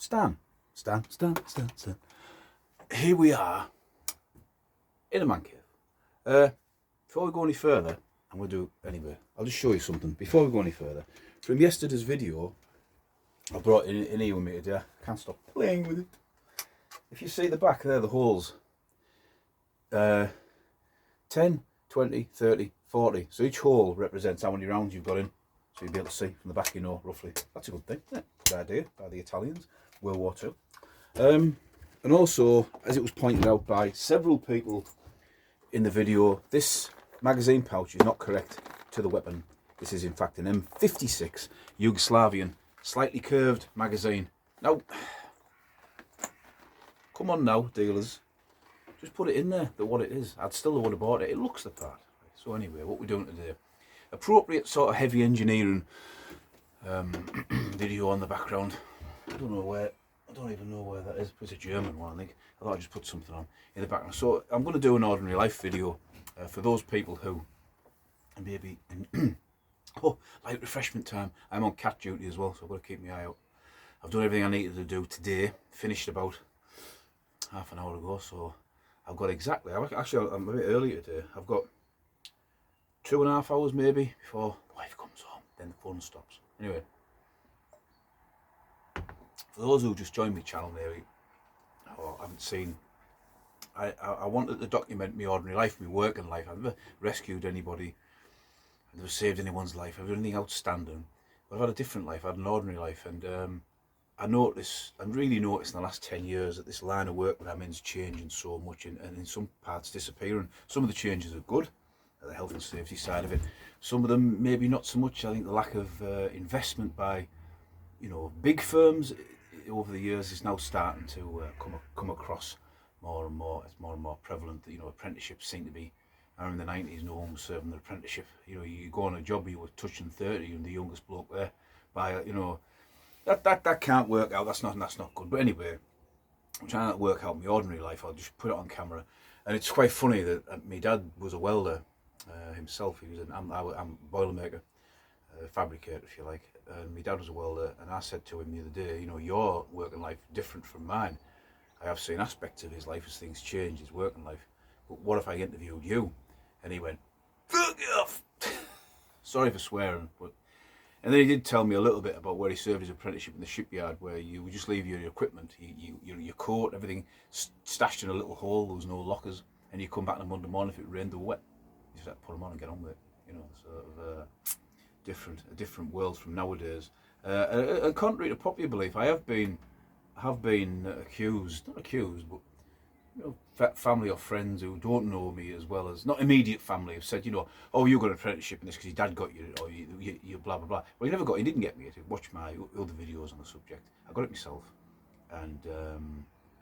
Stan. Here we are in a man cave. Before we go any further, I'm going to do anyway. I'll just show you something before we go any further. From yesterday's video, I brought it in here with me today. I can't stop playing with it. If you see the back there, the holes. 10, 20, 30, 40. So each hole represents how many rounds you've got in. So you'll be able to see from the back, you know, roughly. That's a good thing, isn't it? Good idea by the Italians, World War II. And also, as it was pointed out by several people in the video, this magazine pouch is not correct to the weapon. This is in fact an M56 Yugoslavian, slightly curved magazine. Now, come on now, dealers. Just put it in there, that what it is. I'd still would have bought it. It looks the part. So anyway, what we're doing today. Appropriate sort of heavy engineering video on the background. I don't even know where that is. It's a German one, I think. I thought I'd just put something on in the background. So I'm going to do an ordinary life video for those people who maybe like refreshment time. I'm on cat duty as well, so I've got to keep my eye out. I've done everything I needed to do today. Finished about half an hour ago, so I've got exactly. I'm a bit early today. I've got 2.5 hours maybe before the wife comes home. Then the fun stops. Anyway, for those who just joined my channel maybe, or haven't seen, I wanted to document my ordinary life, my working life. I've never rescued anybody. I've never saved anyone's life. I've done anything outstanding. But I've had a different life. I had an ordinary life, and I really noticed in the last 10 years that this line of work that I'm in is changing so much, and in some parts disappearing. Some of the changes are good, the health and safety side of it. Some of them maybe not so much. I think the lack of investment by, you know, big firms over the years is now starting to come across more and more. It's more and more prevalent that, you know, apprenticeships seem to be. In the 90s, no one was serving the apprenticeship. You know, you go on a job, you were touching 30, and the youngest bloke there by, you know. That can't work out. That's not good. But anyway, I'm trying to work out my ordinary life. I'll just put it on camera, and it's quite funny that my dad was a welder himself. He was I'm a boilermaker, fabricator, if you like. And my dad was a welder, and I said to him the other day, you know, your working life is different from mine. I have seen aspects of his life as things change, his working life. But what if I interviewed you? And he went, "Fuck off!" Sorry for swearing, but. And then he did tell me a little bit about where he served his apprenticeship in the shipyard, where you would just leave your equipment, your coat, everything stashed in a little hole. There was no lockers, and you come back on a Monday morning if it rained or wet. You just had to put them on and get on with it. You know, sort of a different world from nowadays. And contrary to popular belief, I have been accused, not accused, but you know, family or friends who don't know me as well as, not immediate family, have said, you know, oh, you got an apprenticeship in this because your dad got you, or you blah, blah, blah. Well, he didn't get me it. Watch my other videos on the subject. I got it myself. And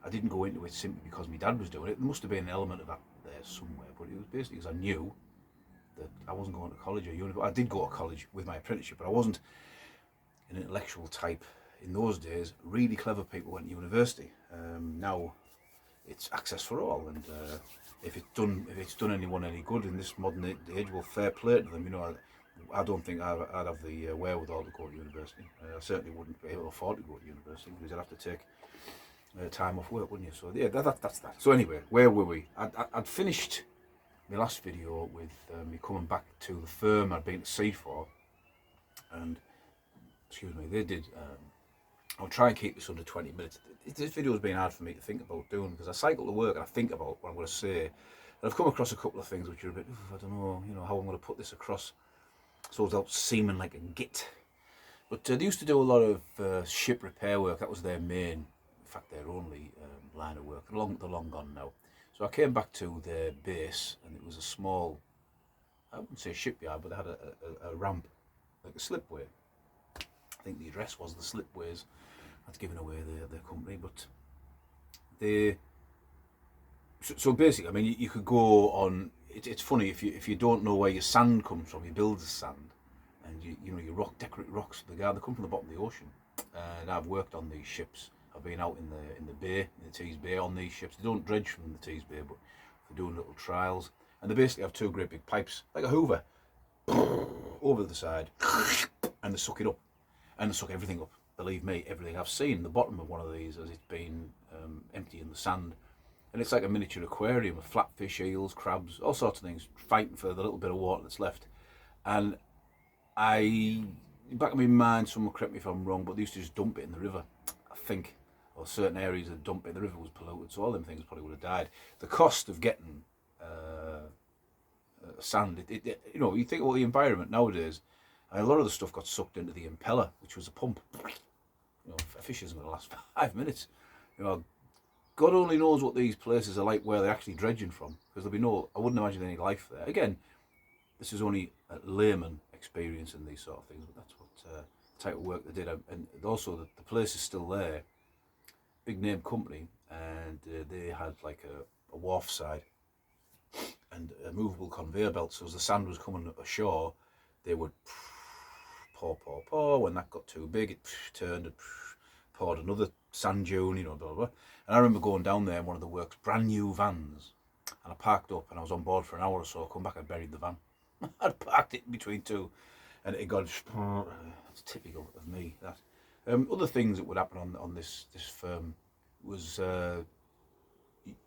I didn't go into it simply because my dad was doing it. There must have been an element of that there somewhere, but it was basically because I knew that I wasn't going to college or university. I did go to college with my apprenticeship, but I wasn't an intellectual type. In those days, really clever people went to university. Now, it's access for all, and if it's done anyone any good in this modern age, well, fair play to them. You know, I don't think I'd have the wherewithal to go to university. I certainly wouldn't be able to afford to go to university because I'd have to take time off work, wouldn't you? So yeah, that's that. So anyway, where were we? I'd finished my last video with me coming back to the firm I'd been to sea for, and excuse me, they did. I'll try and keep this under 20 minutes. This video has been hard for me to think about doing because I cycle to work and I think about what I'm going to say. And I've come across a couple of things which are a bit, I don't know, you know, how I'm going to put this across so without seeming like a git. But they used to do a lot of ship repair work. That was their main, in fact, their only line of work. They're long gone now. So I came back to their base, and it was a small, I wouldn't say shipyard, but they had a ramp, like a slipway. I think the address was the Slipways. That's giving away their company, but they. So basically, I mean, you could go on. It's funny if you don't know where your sand comes from. You build the sand, and you know you decorate rocks for the guy. They come from the bottom of the ocean, and I've worked on these ships. I've been out in the bay, in the Tees Bay, on these ships. They don't dredge from the Tees Bay, but they're doing little trials, and they basically have two great big pipes, like a Hoover, over the side, and they suck it up. And they suck everything up. believe me, everything I've seen the bottom of one of these as it's been empty in the sand. And it's like a miniature aquarium with flatfish, eels, crabs, all sorts of things, fighting for the little bit of water that's left. And back in my mind, someone correct me if I'm wrong, but they used to just dump it in the river, I think, or certain areas that dump it in the river was polluted, so all them things probably would have died. The cost of getting sand, you know, you think about the environment nowadays, and a lot of the stuff got sucked into the impeller, which was a pump. You know, a fish isn't going to last 5 minutes. You know, God only knows what these places are like where they're actually dredging from, because there'll be no, I wouldn't imagine any life there. Again, this is only a layman experience in these sort of things, but that's what type of work they did. And also the place is still there, big name company, and they had like a wharf side and a movable conveyor belt. So as the sand was coming ashore, they would pour. When that got too big, it turned and poured another sand dune, you know, blah, blah, blah. And I remember going down there in one of the works, brand new vans, and I parked up and I was on board for an hour or so. I come back, I buried the van. I'd parked it in between two, and it got. That's typical of me. That other things that would happen on this firm was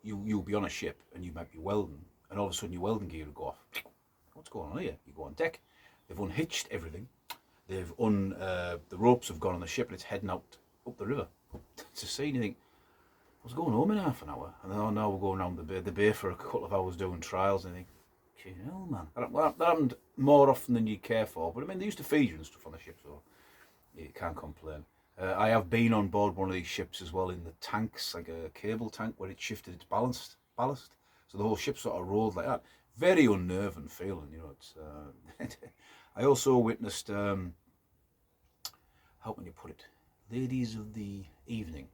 you'll be on a ship and you might be welding, and all of a sudden your welding gear will go off. What's going on here? You go on deck. They've unhitched everything. They've the ropes have gone on the ship and it's heading out up the river to sea. And you think, I was going home in half an hour, and then now we're going around the bay for a couple of hours doing trials, and you think, hell, man. That happened more often than you care for, but I mean, they used to feed you and stuff on the ship, so you can't complain. I have been on board one of these ships as well in the tanks, like a cable tank, where it shifted its ballast. So the whole ship sort of rolled like that. Very unnerving feeling, you know. It's. I also witnessed, how can you put it, ladies of the evening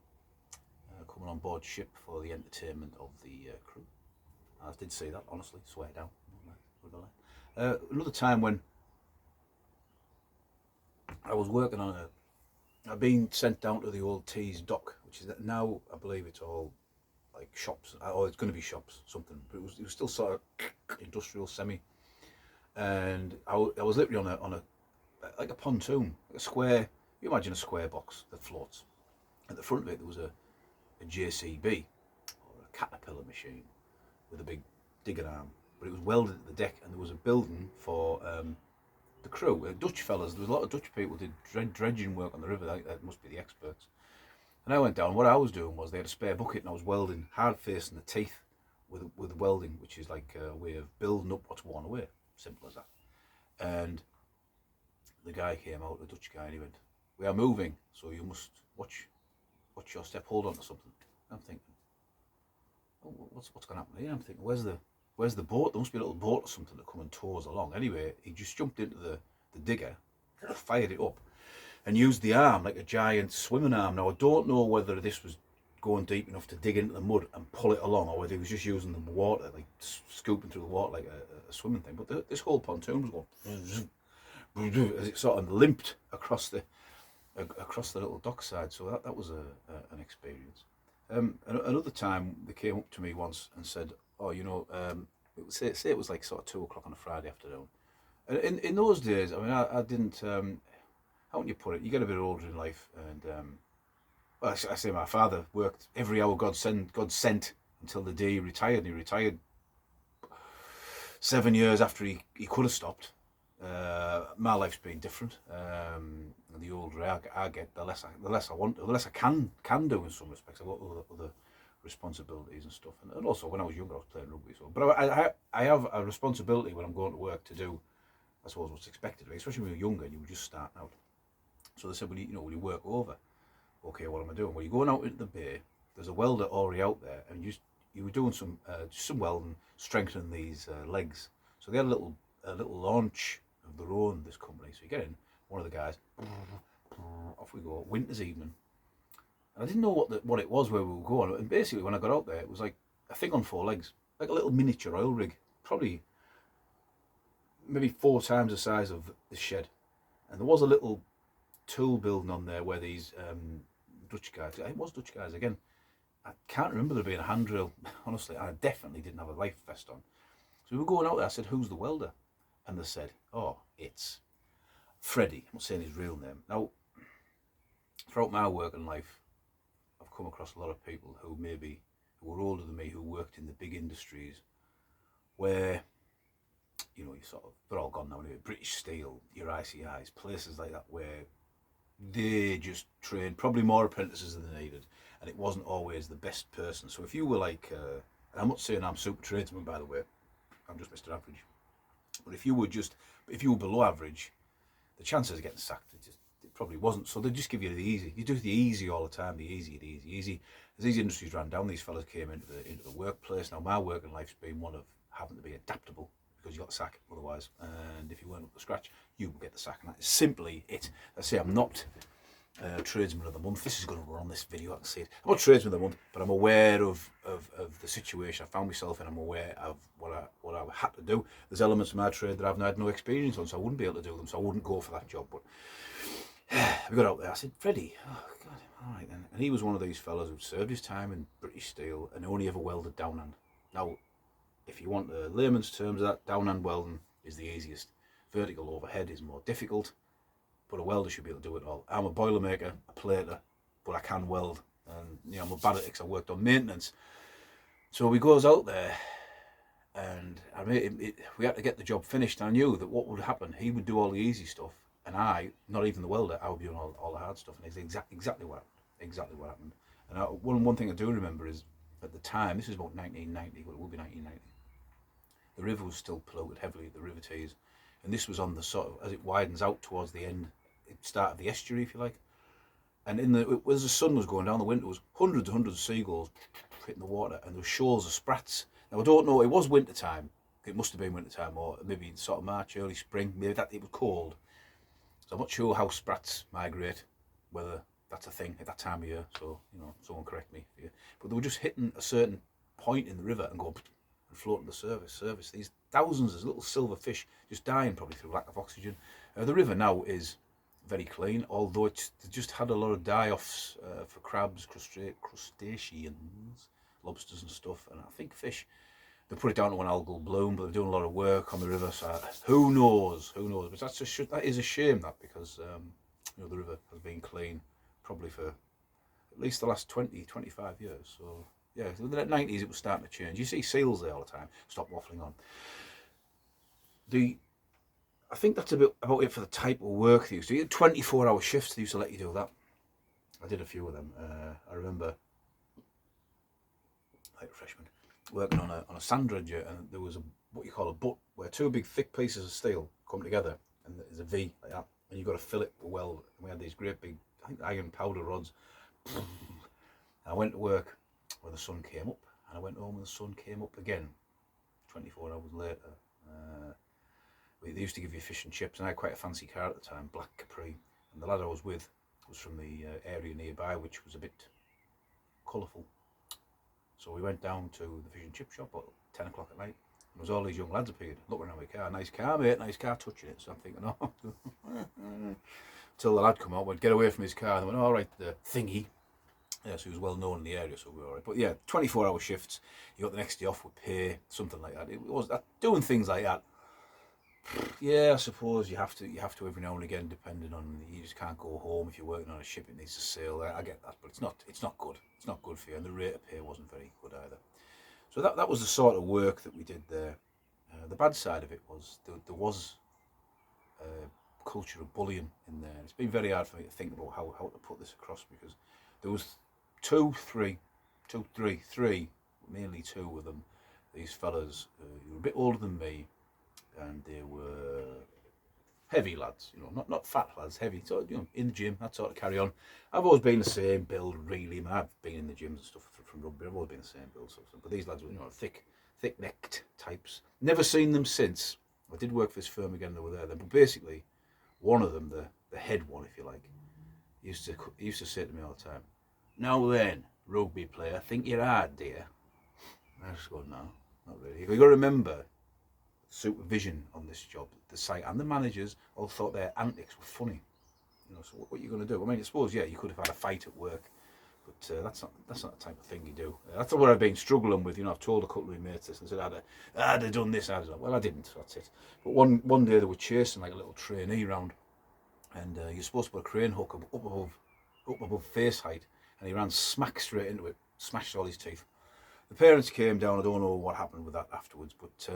coming on board ship for the entertainment of the crew. I did see that, honestly, swear down. Another time when I was working on I've been sent down to the old Tees dock, which is now, I believe it's all like shops, or it's going to be shops, something, but it was still sort of industrial, semi. And I was literally on a like a pontoon, like a square. You imagine a square box that floats. At the front of it, there was a JCB, or a caterpillar machine, with a big digger arm. But it was welded at the deck, and there was a building for the crew. Dutch fellas, there was a lot of Dutch people who did dredging work on the river. That must be the experts. And I went down. What I was doing was they had a spare bucket, and I was welding hard facing the teeth with welding, which is like a way of building up what's worn away. Simple as that. And the guy came out, the Dutch guy, and he went, "We are moving, so you must watch your step. Hold on to something." I'm thinking, oh, what's going to happen here? I'm thinking, where's the boat? There must be a little boat or something that come and tow us along. Anyway, he just jumped into the digger, fired it up, and used the arm like a giant swimming arm. Now I don't know whether this was going deep enough to dig into the mud and pull it along, or whether he was just using the water, like scooping through the water like a swimming thing. But this whole pontoon was going as it sort of limped across the little dockside. So that was an experience. Another time they came up to me once and said, "Oh, you know, say it was like sort of 2 o'clock on a Friday afternoon." And in those days, I mean, I didn't. How would you put it? You get a bit older in life, and well, I say my father worked every hour God sent until the day he retired. And he retired 7 years after he could have stopped. My life's been different. The older I get, the less I want, the less I can do in some respects. I've got other responsibilities and stuff. And also, when I was younger, I was playing rugby. So, but I have a responsibility when I'm going to work to do, I suppose, what's expected of me. Especially when you're younger and you were just starting out. So they said, "Will you work over?" Okay, what am I doing? Well, you're going out into the bay. There's a welder already out there, and you were doing some welding, strengthening these legs. So they had a little launch of their own, this company. So you get in, one of the guys, off we go, winter's evening. And I didn't know what it was where we were going. And basically, when I got out there, it was like a thing on 4 legs, like a little miniature oil rig, probably maybe 4 times the size of the shed. And there was a little tool building on there where these Dutch guys, it was Dutch guys again. I can't remember there being a handrail, honestly. I definitely didn't have a life vest on. So we were going out there. I said, "Who's the welder?" And they said, "Oh, it's Freddie." I'm not saying his real name. Now, throughout my working life, I've come across a lot of people who were older than me, who worked in the big industries where, you sort of, they're all gone now anyway, British Steel, your ICIs, places like that where they just trained probably more apprentices than they needed, and it wasn't always the best person. So if you were like, and I'm not saying I'm super tradesman, by the way, I'm just Mr. Average, but if you were below average, the chances of getting sacked, it probably wasn't. So they just give you the easy. You do the easy all the time, the easy. As these industries ran down, these fellas came into the workplace. Now my working life's been one of having to be adaptable, because you got the sack otherwise, and if you weren't up to scratch, you will get the sack, and that is simply it. I say I'm not tradesman of the month. This is going to run on this video, I can see it. I'm not tradesman of the month, but I'm aware of the situation I found myself in. I'm aware of what I had to do. There's elements of my trade that I've had no experience on, so I wouldn't be able to do them, so I wouldn't go for that job. But we got out there. I said, Freddie, oh God, all right then. And he was one of these fellas who'd served his time in British Steel and only ever welded downhand. Now, if you want the layman's terms of that, downhand welding is the easiest. Vertical overhead is more difficult, but a welder should be able to do it all. I'm a boilermaker, a plater, but I can weld, and I'm bad at it because I worked on maintenance. So we goes out there, and we had to get the job finished. I knew that what would happen, he would do all the easy stuff, and I, not even the welder, I would be doing all the hard stuff, and it's exactly what happened. And one thing I do remember is, at the time, this is about 1990, well, it will be 1990, the river was still polluted heavily, the River Tees, and this was on the sort of, as it widens out towards the end, start of the estuary, if you like. And as the sun was going down, the winter was hundreds and hundreds of seagulls hitting the water, and there were shoals of sprats. Now I don't know, it was winter time. It must have been winter time, or maybe sort of March, early spring. Maybe that it was cold. So I'm not sure how sprats migrate, whether that's a thing at that time of year. So someone correct me. But they were just hitting a certain point in the river and going and floating the surface. These thousands of little silver fish just dying, probably through lack of oxygen. The river now is very clean, although they just had a lot of die-offs for crabs, crustaceans, lobsters and stuff, and I think fish. They put it down to an algal bloom, but they're doing a lot of work on the river, so who knows? But that is a shame, that, because the river has been clean probably for at least the last 20-25 years. So yeah, in the 90s it was starting to change. You see seals there all the time. Stop waffling on. I think that's about it for the type of work they used to do. 24-hour shifts, they used to let you do that. I did a few of them. I remember, like a freshman, working on a sand dredger, and there was what you call a butt, where two big thick pieces of steel come together, and there's a V like that, and you've got to fill it with weld. And we had these great big, I think, iron powder rods. I went to work when the sun came up, and I went home when the sun came up again, 24 hours later. They used to give you fish and chips, and I had quite a fancy car at the time, black Capri, and the lad I was with was from the area nearby, which was a bit colourful. So we went down to the fish and chip shop at 10 o'clock at night, and there was all these young lads appeared, looking around my car. Nice car, mate, nice car, touching it. So I'm thinking, oh. Till the lad come out, went, get away from his car, and they went, all right, the thingy. Yeah, so he was well known in the area, so we were all right. But yeah, 24-hour shifts, you got the next day off with pay, something like that. It was that, doing things like that. Yeah, I suppose you have to every now and again, depending on, you just can't go home if you're working on a ship, it needs to sail. I get that, but it's not good. It's not good for you, and the rate of pay wasn't very good either. So that was the sort of work that we did there. The bad side of it was there was a culture of bullying in there. It's been very hard for me to think about how to put this across, because there was three, mainly two of them, these fellas who were a bit older than me, and they were heavy lads, not fat lads, heavy, so in the gym, that sort of carry on. I've always been the same build, really. I've been in the gyms and stuff from rugby. I've always been the same build, sort of, but these lads were, thick-necked types. Never seen them since. I did work for this firm again, they were there then, but basically, one of them, the head one, if you like, used to say to me all the time, "Now then, rugby player, think you're hard, dear?" I just go, no, not really. You've got to remember, supervision on this job, the site and the managers all thought their antics were funny. So what are you going to do? I mean, I suppose, yeah, you could have had a fight at work, but that's not the type of thing you do. That's what I've been struggling with. I've told a couple of my mates this and said, I'd have done this. Well, I didn't. That's it. But one day they were chasing like a little trainee round, and you're supposed to put a crane hook up above up above face height, and he ran smack straight into it, smashed all his teeth. The parents came down. I don't know what happened with that afterwards, but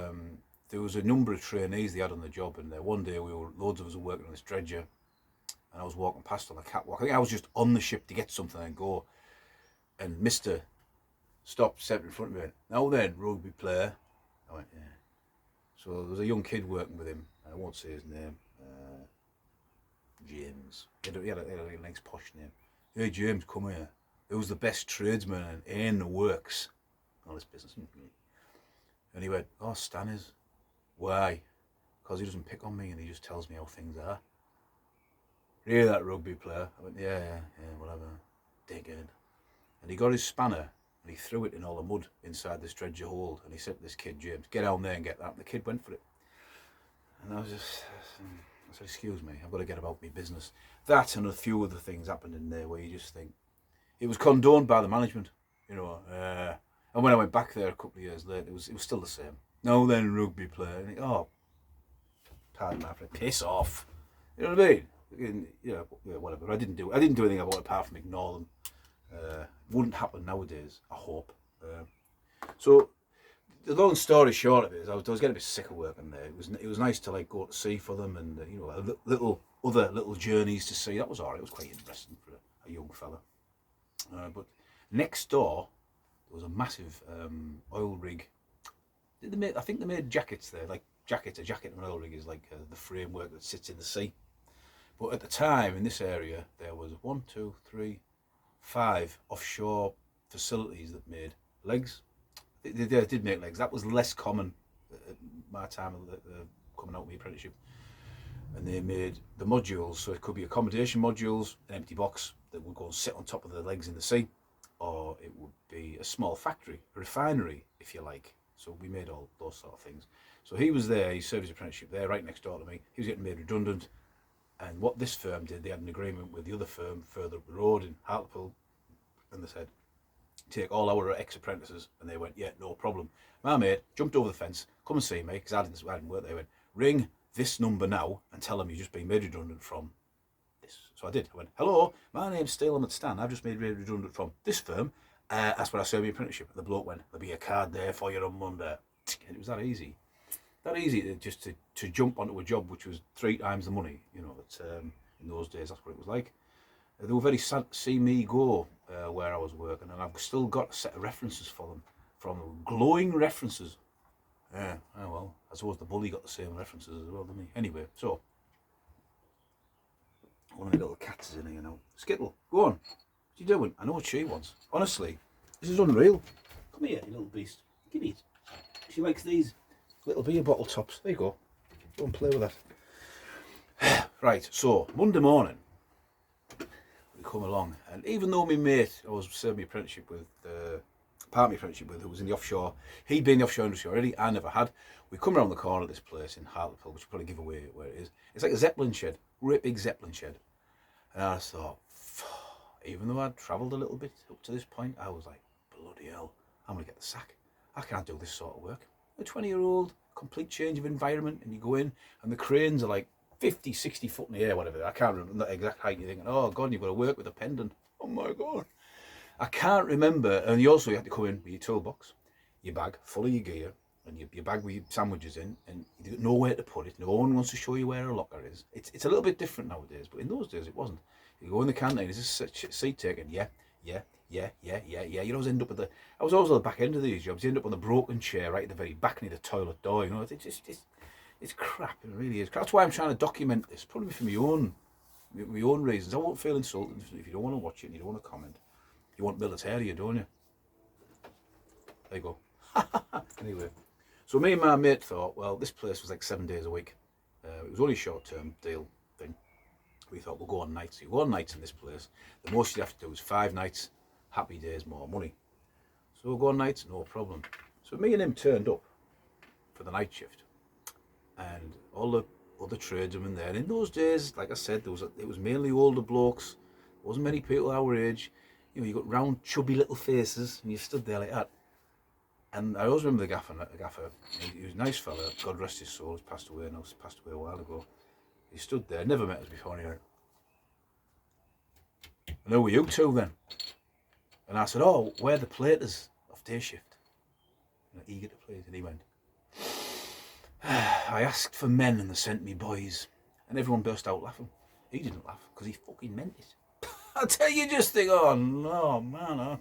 there was a number of trainees they had on the job, and one day loads of us were working on this dredger, and I was walking past on the catwalk. I think I was just on the ship to get something and go, and Mister stopped, stepped in front of me. And, now then, rugby player. I went, yeah. So there was a young kid working with him. I won't say his name. James. He had a nice posh name. Hey James, come here. Who's the best tradesman in the works? All this business. And he went, oh, Stan is. Why? Because he doesn't pick on me and he just tells me how things are. Hear that, rugby player? I went, yeah, whatever. Dickhead. And he got his spanner and he threw it in all the mud inside this dredger hold. And he said to this kid, James, get down there and get that. And the kid went for it. And I said, excuse me, I've got to get about my business. That and a few other things happened in there where you just think, it was condoned by the management, you know. And when I went back there a couple of years later, it was still the same. No, then rugby player. And think, oh, pardon my friend, piss off. You know what I mean? And, you know, whatever. I didn't do anything about it apart from ignore them. Wouldn't happen nowadays, I hope. So the long story short of it is, I was getting a bit sick of working there. It was nice to like go to sea for them, and you know, little journeys to sea. That was alright. It was quite interesting for a young fella. But next door there was a massive oil rig. I think they made jackets there, like a jacket and an oil rig is like the framework that sits in the sea. But at the time in this area there was 1, 2, 3, 5 offshore facilities that made legs. They did make legs. That was less common at my time of coming out of my apprenticeship. And they made the modules, so it could be accommodation modules, an empty box that would go and sit on top of the legs in the sea, or it would be a small factory, a refinery, if you like. So we made all those sort of things. So he was there, he served his apprenticeship there, right next door to me. He was getting made redundant. And what this firm did, they had an agreement with the other firm further up the road in Hartlepool, and they said, take all our ex-apprentices, and they went, yeah, no problem. My mate jumped over the fence, come and see me, because I didn't work there. He went, ring this number now and tell them you've just been made redundant from this. So I did. I went, hello, my name's Stalem Stan. I've just made redundant from this firm. That's where I served my apprenticeship. And the bloke went, there'll be a card there for you on Monday. And it was that easy. That easy to jump onto a job which was 3 times the money. You know, in those days, that's what it was like. They were very sad to see me go where I was working, and I've still got a set of references for them, from them, glowing references. Yeah, oh well, I suppose the bully got the same references as well, didn't he? Anyway, so, one of the little cats is in here now. Skittle, go on. What you doing? I know what she wants. Honestly, this is unreal. Come here, you little beast. Give me it. She likes these little beer bottle tops. There you go. Go and play with that. Right, so, Monday morning, we come along, and even though my mate, I was serving my apprenticeship with, part of my apprenticeship with, who was in the offshore, he'd been in the offshore industry already, I never had. We come around the corner of this place in Hartlepool, which will probably give away where it is. It's like a Zeppelin shed, great big Zeppelin shed. And I thought, even though I'd travelled a little bit up to this point, I was like, bloody hell, I'm going to get the sack. I can't do this sort of work. A 20-year-old, complete change of environment, and you go in, and the cranes are like 50, 60 foot in the air, whatever. I can't remember the exact height. You're thinking, oh God, you've got to work with a pendant. Oh my God. I can't remember. And you also have to come in with your toolbox, your bag full of your gear, and your bag with your sandwiches in, and you don't know where to put it. No one wants to show you where a locker is. It's a little bit different nowadays, but in those days it wasn't. You go in the canteen, is this a seat taken? Yeah. You always end up I was always at the back end of these jobs. You end up on the broken chair right at the very back near the toilet door. You know, it's crap. It really is. That's why I'm trying to document this, probably for my own reasons. I won't feel insulted if you don't want to watch it and you don't want to comment. You want military, don't you? There you go. Anyway, so me and my mate thought, well, this place was like 7 days a week. It was only a short-term deal thing. We thought we'll go on nights. You go on nights in this place. The most you have to do is 5 nights. Happy days, more money. So we'll go on nights, no problem. So me and him turned up for the night shift, and all the other tradesmen there. And in those days, like I said, it was mainly older blokes. There wasn't many people our age. You know, you got round, chubby little faces, and you stood there like that. And I always remember the gaffer. He was a nice fella. God rest his soul. He's passed away now. He's passed away a while ago. He stood there, never met us before. And he went, And who were you two then? And I said, oh, we're the platers off day shift. Eager to play. And he went, I asked for men and they sent me boys. And everyone burst out laughing. He didn't laugh because he fucking meant it. I tell you, just think, oh no, man.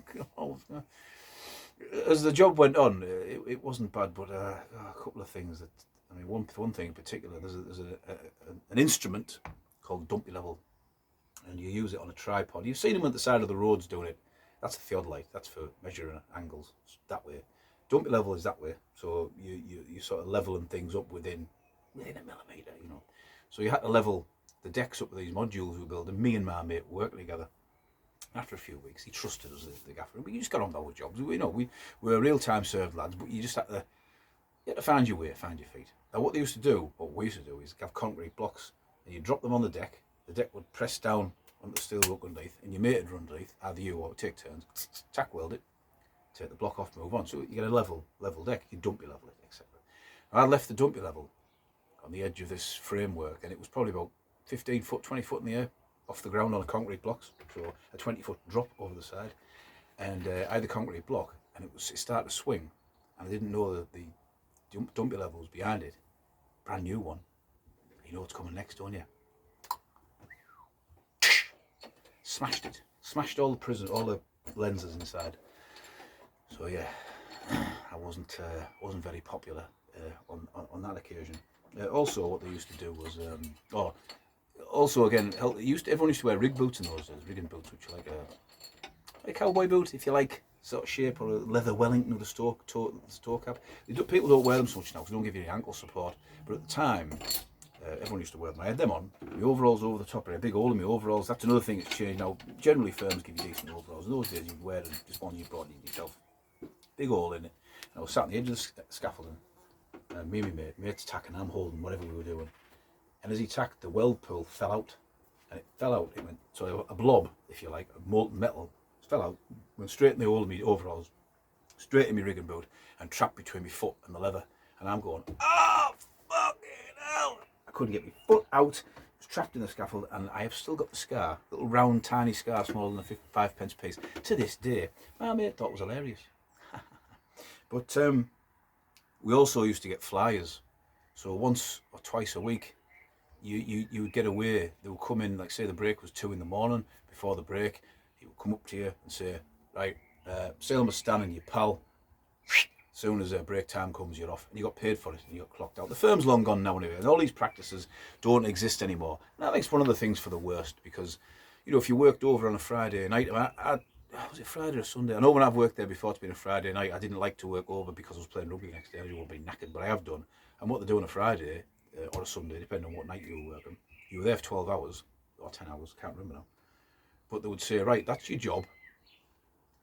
As the job went on, it wasn't bad, but a couple of things that, I mean, one thing in particular, there's an instrument called Dumpy Level, and you use it on a tripod. You've seen them at the side of the roads doing it. That's a theodolite. That's for measuring angles. It's that way. Dumpy Level is that way. So you sort of leveling things up within a millimetre, you know. So you had to level the decks up with these modules we were building. Me and my mate worked together. After a few weeks, he trusted us as the gaffer. But you just got on with our jobs. We were real-time served lads, but you just had to find your way, find your feet. Now what we used to do is have concrete blocks, and you drop them on the deck. The deck would press down on the steel hook underneath, and your mate would run underneath, either you or take turns, tack weld it, take the block off, move on. So you get a level deck, you dumpy level it, etc. I left the dumpy level on the edge of this framework, and it was probably about 15 foot, 20 foot in the air, off the ground on the concrete blocks, so a 20-foot drop over the side. And I had the concrete block, and it started to swing, and I didn't know that the dumpy level was behind it. Brand new one. You know what's coming next, don't you? Smashed it. Smashed all the lenses inside. So yeah, I wasn't very popular on that occasion. Also, what they used to do was also again, everyone used to wear rig boots in those days. Rigging boots, which are like a cowboy boot, if you like, sort of shape, or a leather Wellington with a store cap. People don't wear them so much now because they don't give you any ankle support. But at the time, everyone used to wear them. I had them on. The overalls over the top. I had a big hole in my overalls. That's another thing that's changed now. Generally, firms give you decent overalls. In those days, you'd wear them, just one you brought in yourself. Big hole in it. And I was sat on the edge of the scaffolding. And me and my mate's tacking, I'm holding whatever we were doing. And as he tacked, the weld pool fell out. And it fell out. It went, so a blob, if you like, of molten metal, fell out, went straight in the hole of my overalls, straight in my rigging boot, and trapped between my foot and the leather. And I'm going, oh, fucking hell! I couldn't get my foot out. I was trapped in the scaffold, and I have still got the scar, little round, tiny scar, smaller than a 5p piece. To this day, my mate thought it was hilarious. But we also used to get flyers. So once or twice a week, you would get away. They would come in, like say the break was 2 a.m. Before the break, he would come up to you and say, right, sailor must stand in your pal. As soon as break time comes, you're off. And you got paid for it, and you got clocked out. The firm's long gone now anyway, and all these practices don't exist anymore. And that makes one of the things for the worst, because, you know, if you worked over on a Friday night, was it Friday or Sunday? I know when I've worked there before, it's been a Friday night. I didn't like to work over because I was playing rugby the next day. I didn't want to be knackered, but I have done. And what they do on a Friday or a Sunday, depending on what night you were working, you were there for 12 hours or 10 hours, can't remember now. But they would say, right, that's your job.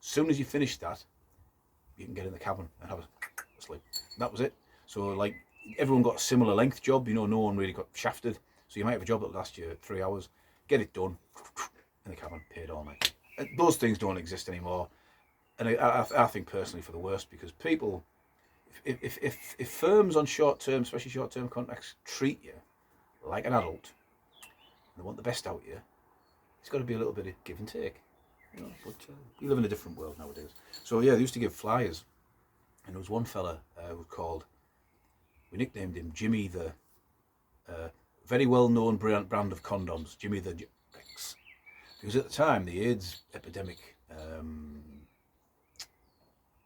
As soon as you finish that, you can get in the cabin and have a sleep. That was it. So like everyone got a similar length job, you know, no one really got shafted. So you might have a job that lasts you 3 hours, get it done in the cabin, paid all night. And those things don't exist anymore. And I think personally for the worst, because people, if firms on short-term, especially short-term contracts, treat you like an adult, and they want the best out of you, it's got to be a little bit of give and take. You know, but we live in a different world nowadays. So yeah, they used to give flyers, and there was one fella who was called, we nicknamed him Jimmy the, very well-known brand of condoms, Jimmy the X, because at the time the AIDS epidemic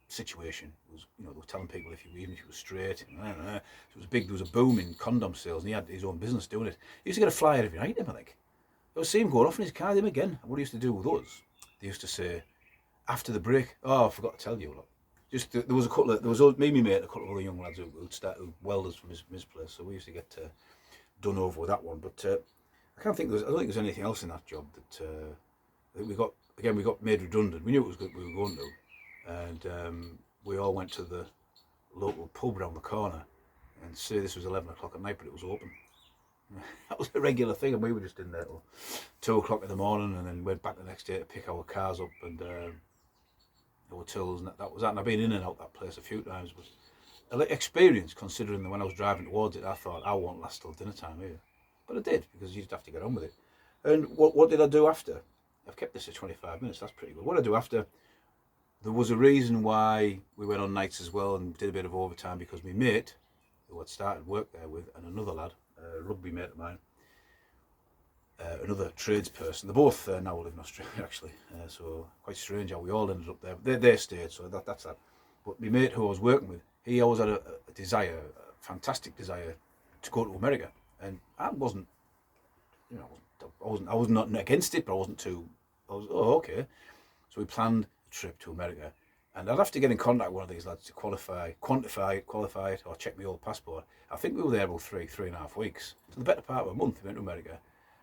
situation was, you know, they were telling people even if you were straight, so it was big. There was a boom in condom sales, and he had his own business doing it. He used to get a flyer every night, I think. I would see him going off in his car, him again. And what he used to do with us, they used to say, after the break, oh, I forgot to tell you, look, just there was me and my mate, a couple of other young lads who welders from his place, so we used to get done over with that one. But I don't think there's anything else in that job that I think we got made redundant. We knew it was good, we were going to, and we all went to the local pub around the corner, and say this was 11 o'clock at night, but it was open. That was a regular thing, and we were just in there till 2 o'clock in the morning, and then went back the next day to pick our cars up and hotels, and that was that. And I've been in and out that place a few times, but an experience, considering that when I was driving towards it, I thought I won't last till dinner time here, but I did, because you just have to get on with it. And what did I do after? I've kept this at 25 minutes. That's pretty good. What I do after, there was a reason why we went on nights as well and did a bit of overtime, because my mate, who I'd started work there with, and another lad, a rugby mate of mine, another tradesperson. They both now live in Australia, actually. So quite strange how we all ended up there. They stayed, so that's that. But my mate who I was working with, he always had a desire, a fantastic desire, to go to America. And I wasn't, I was not against it, but I wasn't okay. So we planned a trip to America. And I'd have to get in contact with one of these lads to quantify it, or check my old passport. I think we were there about 3.5 weeks. So the better part of a month we went to America.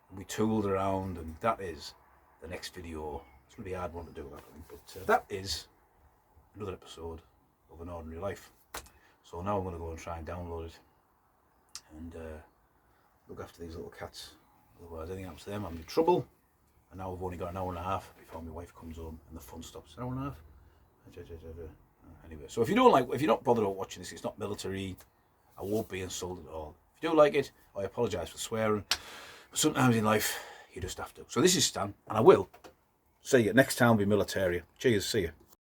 And we tooled around, and that is the next video. It's going to be a hard one to do, that, I think. But that is another episode of An Ordinary Life. So now I'm going to go and try and download it and look after these little cats. Otherwise, anything happens to them, I'm in trouble. And now we've only got an hour and a half before my wife comes home and the fun stops. An hour and a half. Anyway, so if you're not bothered about watching this, it's not military. I won't be insulted at all. If you do like it, I apologise for swearing. But sometimes in life, you just have to. So this is Stan, and I will see you next time. Be military. Cheers. See you.